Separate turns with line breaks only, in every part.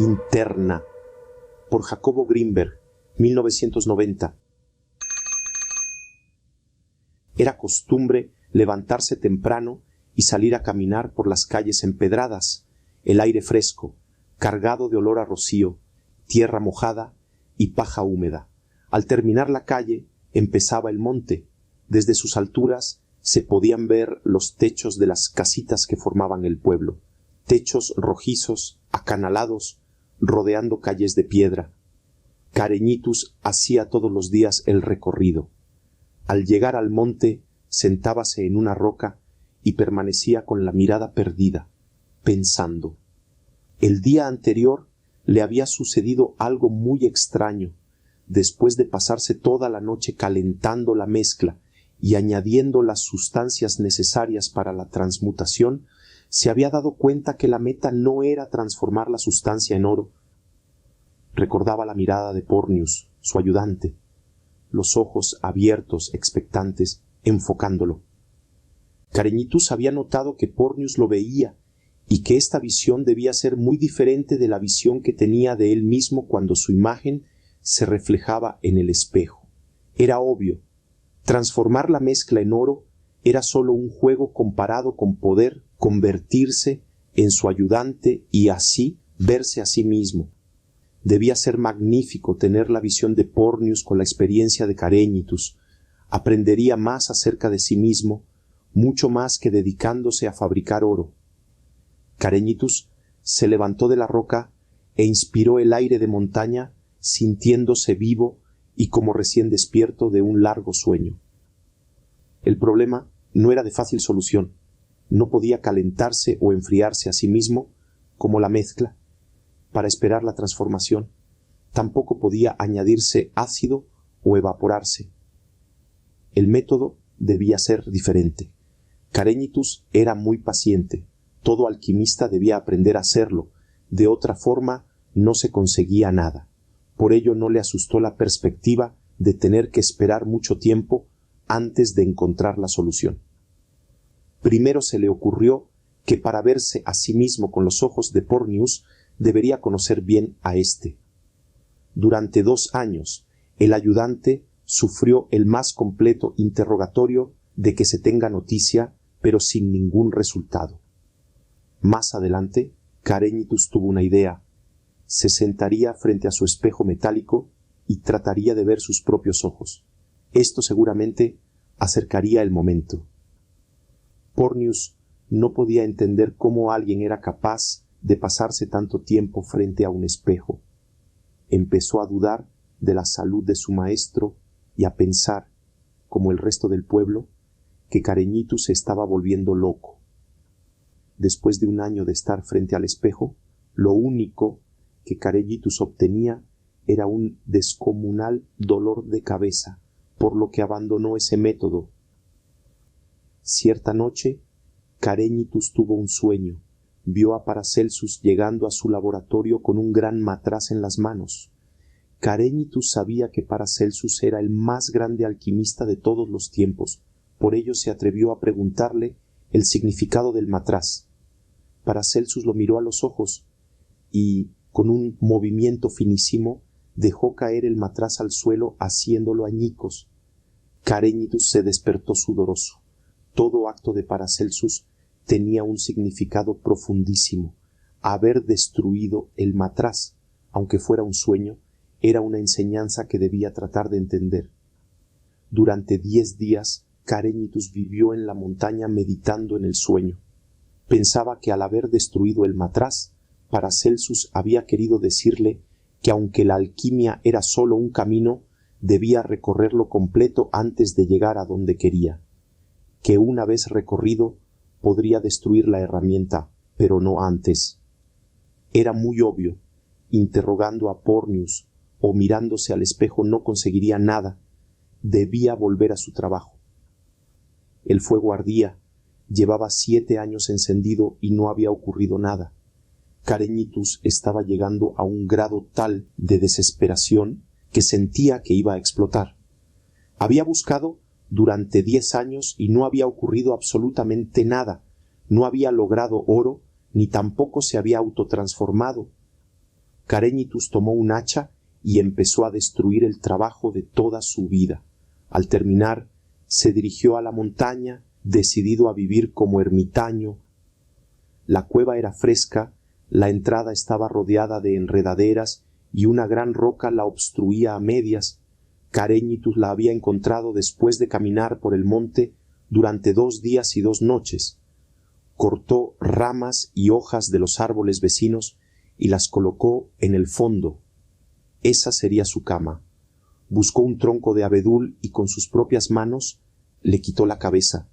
interna, por Jacobo Grinberg, 1990. Era costumbre levantarse temprano y salir a caminar por las calles empedradas, el aire fresco, cargado de olor a rocío, tierra mojada y paja húmeda. Al terminar la calle, empezaba el monte. Desde sus alturas se podían ver los techos de las casitas que formaban el pueblo, techos rojizos, acanalados, rodeando calles de piedra. Careñitus hacía todos los días el recorrido. Al llegar al monte, sentábase en una roca y permanecía con la mirada perdida, pensando. El día anterior le había sucedido algo muy extraño. Después de pasarse toda la noche calentando la mezcla y añadiendo las sustancias necesarias para la transmutación, se había dado cuenta que la meta no era transformar la sustancia en oro. Recordaba la mirada de Pornius, su ayudante, los ojos abiertos, expectantes, enfocándolo. Careñitus había notado que Pornius lo veía y que esta visión debía ser muy diferente de la visión que tenía de él mismo cuando su imagen se reflejaba en el espejo. Era obvio, transformar la mezcla en oro era solo un juego comparado con poder convertirse en su ayudante y así verse a sí mismo. Debía ser magnífico tener la visión de Pornius con la experiencia de Careñitus. Aprendería más acerca de sí mismo, mucho más que dedicándose a fabricar oro. Careñitus se levantó de la roca e inspiró el aire de montaña, sintiéndose vivo y como recién despierto de un largo sueño. El problema no era de fácil solución. No podía calentarse o enfriarse a sí mismo como la mezcla para esperar la transformación. Tampoco podía añadirse ácido o evaporarse. El método debía ser diferente. Careñitus era muy paciente. Todo alquimista debía aprender a hacerlo. De otra forma no se conseguía nada. Por ello no le asustó la perspectiva de tener que esperar mucho tiempo antes de encontrar la solución. Primero se le ocurrió que para verse a sí mismo con los ojos de Pornius debería conocer bien a éste. Durante 2 años, el ayudante sufrió el más completo interrogatorio de que se tenga noticia, pero sin ningún resultado. Más adelante, Careñitus tuvo una idea. Se sentaría frente a su espejo metálico y trataría de ver sus propios ojos. Esto seguramente acercaría el momento. Pornius no podía entender cómo alguien era capaz de pasarse tanto tiempo frente a un espejo. Empezó a dudar de la salud de su maestro y a pensar, como el resto del pueblo, que Careñitus se estaba volviendo loco. Después de 1 año de estar frente al espejo, lo único que Careñitus obtenía era un descomunal dolor de cabeza, por lo que abandonó ese método. Cierta noche, Careñitus tuvo un sueño. Vio a Paracelsus llegando a su laboratorio con un gran matraz en las manos. Careñitus sabía que Paracelsus era el más grande alquimista de todos los tiempos. Por ello se atrevió a preguntarle el significado del matraz. Paracelsus lo miró a los ojos y, con un movimiento finísimo, dejó caer el matraz al suelo haciéndolo añicos. Careñitus se despertó sudoroso. Todo acto de Paracelsus tenía un significado profundísimo. Haber destruido el matraz, aunque fuera un sueño, era una enseñanza que debía tratar de entender. Durante 10 días, Careñitus vivió en la montaña meditando en el sueño. Pensaba que al haber destruido el matraz, Paracelsus había querido decirle que aunque la alquimia era sólo un camino, debía recorrerlo completo antes de llegar a donde quería. Que una vez recorrido, podría destruir la herramienta, pero no antes. Era muy obvio. Interrogando a Pornius o mirándose al espejo no conseguiría nada. Debía volver a su trabajo. El fuego ardía. Llevaba 7 años encendido y no había ocurrido nada. Careñitus estaba llegando a un grado tal de desesperación que sentía que iba a explotar. Había buscado durante 10 años y no había ocurrido absolutamente nada. No había logrado oro, ni tampoco se había autotransformado. Careñitus tomó un hacha y empezó a destruir el trabajo de toda su vida. Al terminar, se dirigió a la montaña, decidido a vivir como ermitaño. La cueva era fresca, la entrada estaba rodeada de enredaderas y una gran roca la obstruía a medias. Careñitus la había encontrado después de caminar por el monte durante 2 días y 2 noches. Cortó ramas y hojas de los árboles vecinos y las colocó en el fondo. Esa sería su cama. Buscó un tronco de abedul y con sus propias manos le quitó la cabeza,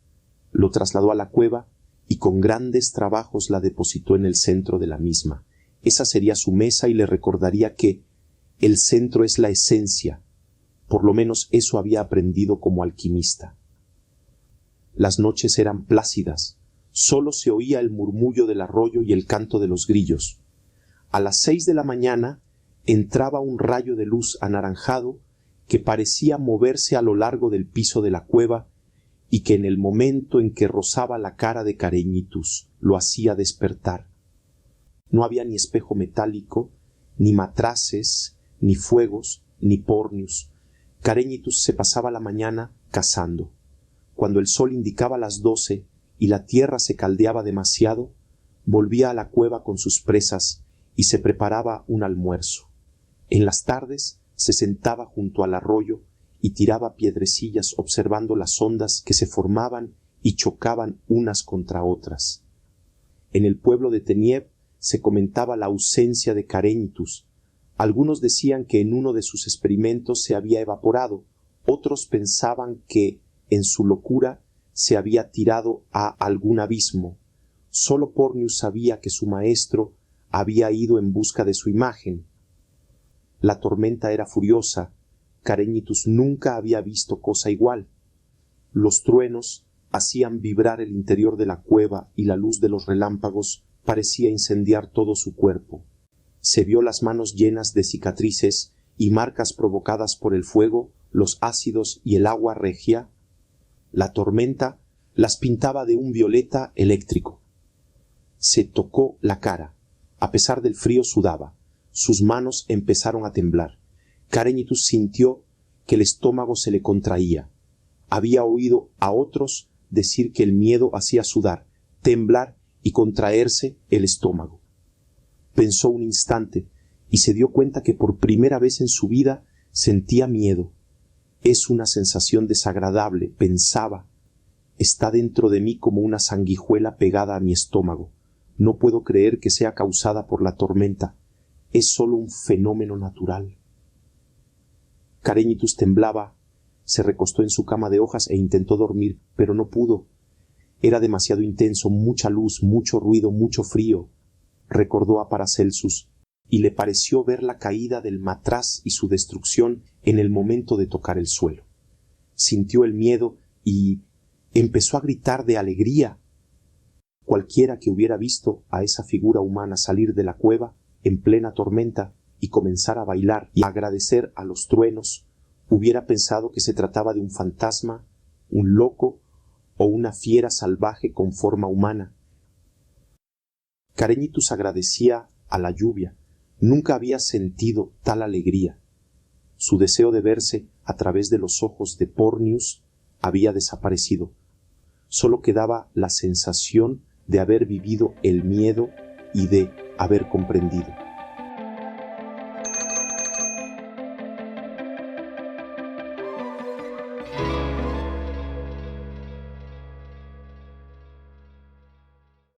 lo trasladó a la cueva y con grandes trabajos la depositó en el centro de la misma. Esa sería su mesa y le recordaría que el centro es la esencia. Por lo menos eso había aprendido como alquimista. Las noches eran plácidas. Solo se oía el murmullo del arroyo y el canto de los grillos. A las 6 de la mañana entraba un rayo de luz anaranjado que parecía moverse a lo largo del piso de la cueva y que en el momento en que rozaba la cara de Careñitus lo hacía despertar. No había ni espejo metálico, ni matraces, ni fuegos, ni pornius. Careñitus se pasaba la mañana cazando. Cuando el sol indicaba las 12 y la tierra se caldeaba demasiado, volvía a la cueva con sus presas y se preparaba un almuerzo. En las tardes se sentaba junto al arroyo y tiraba piedrecillas observando las ondas que se formaban y chocaban unas contra otras. En el pueblo de Teniev se comentaba la ausencia de Careñitus. Algunos decían que en uno de sus experimentos se había evaporado, otros pensaban que, en su locura, se había tirado a algún abismo. Solo Pornius sabía que su maestro había ido en busca de su imagen. La tormenta era furiosa. Careñitus nunca había visto cosa igual. Los truenos hacían vibrar el interior de la cueva y la luz de los relámpagos parecía incendiar todo su cuerpo. Se vio las manos llenas de cicatrices y marcas provocadas por el fuego, los ácidos y el agua regia. La tormenta las pintaba de un violeta eléctrico. Se tocó la cara. A pesar del frío sudaba. Sus manos empezaron a temblar. Careñitus sintió que el estómago se le contraía. Había oído a otros decir que el miedo hacía sudar, temblar y contraerse el estómago. Pensó un instante y se dio cuenta que por primera vez en su vida sentía miedo. Es una sensación desagradable, pensaba. Está dentro de mí como una sanguijuela pegada a mi estómago. No puedo creer que sea causada por la tormenta. Es solo un fenómeno natural. Careñitus temblaba, se recostó en su cama de hojas e intentó dormir, pero no pudo. Era demasiado intenso, mucha luz, mucho ruido, mucho frío. Recordó a Paracelsus y le pareció ver la caída del matraz y su destrucción en el momento de tocar el suelo. Sintió el miedo y empezó a gritar de alegría. Cualquiera que hubiera visto a esa figura humana salir de la cueva en plena tormenta y comenzar a bailar y a agradecer a los truenos, hubiera pensado que se trataba de un fantasma, un loco o una fiera salvaje con forma humana. Careñitus agradecía a la lluvia. Nunca había sentido tal alegría. Su deseo de verse a través de los ojos de Pornius había desaparecido. Solo quedaba la sensación de haber vivido el miedo y de haber comprendido.